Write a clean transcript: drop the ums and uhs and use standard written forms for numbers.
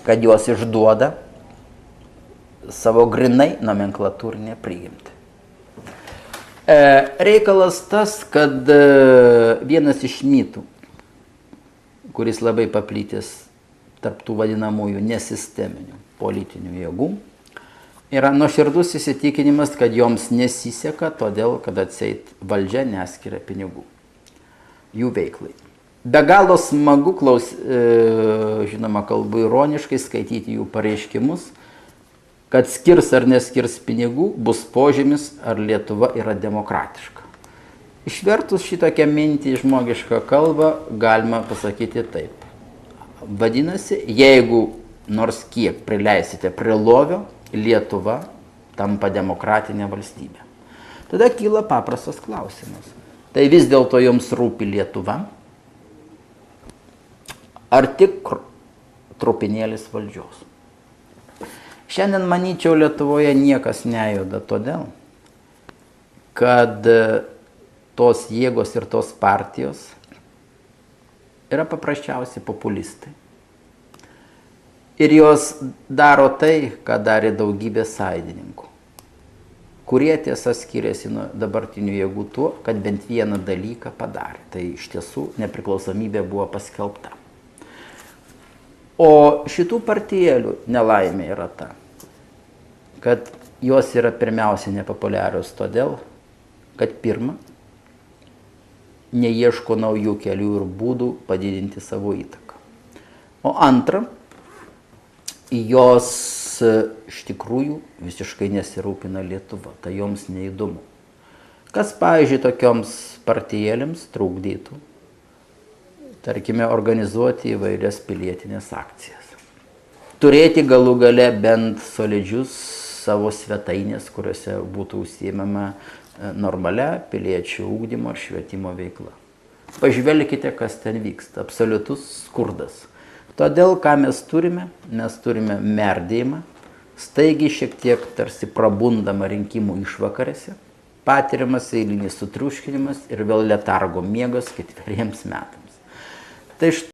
kad jos išduoda savo grinai nomenklatūrinę prigimtį. Reikalas tas, kad vienas iš mitų, kuris labai paplitęs tarp tų vadinamųjų nesisteminių politinių jėgų, yra nuoširdus įsitikinimas, kad joms nesiseka todėl, kad atseit valdžia neskiria pinigų jų veiklai. Be galo smagu, žinoma, kalbu ironiškai, skaityti jų pareiškimus, kad skirs ar neskirs pinigų bus požymis, ar Lietuva yra demokratiška. Išvertus šitokią mintį į žmogišką kalbą galima pasakyti taip. Vadinasi, jeigu nors kiek prileisite prie lovio, Lietuva tampa demokratinė valstybė. Tada kyla paprastas klausimas. Tai vis dėlto jums rūpi Lietuva? Ar tik trupinėlis valdžios? Šiandien, manyčiau, Lietuvoje niekas nejuda todėl, kad tos jėgos ir tos partijos yra paprasčiausiai populistai. Ir jos daro tai, ką darė daugybė sąjungininkų, kurie tiesa skiriasi nuo dabartinių jėgų tuo, kad bent vieną dalyką padarė. Tai iš tiesų nepriklausomybė buvo paskelbta. O šitų partijėlių nelaimė yra ta, kad jos yra pirmiausia nepopuliarios todėl, kad pirma, neieško naujų kelių ir būdų padidinti savo įtaką. O antra, jos iš tikrųjų visiškai nesirūpina Lietuva, tai joms neįdomu. Kas, pavyzdžiui, tokioms partijėlėms trukdytų, tarkime, organizuoti įvairias pilietinės akcijas. Turėti galų gale bent solidžius savo svetainės, kuriuose būtų užsiėmama normalia piliečių ugdymo ir švietimo veikla. Pažvelkite, kas ten vyksta. Absoliutus skurdas. Todėl, ką mes turime merdėjimą, staigiai šiek tiek tarsi prabundama rinkimų išvakarėse, patiriamas eilinis sutriuškinimas ir vėl letargo miegas 4 metams. Tai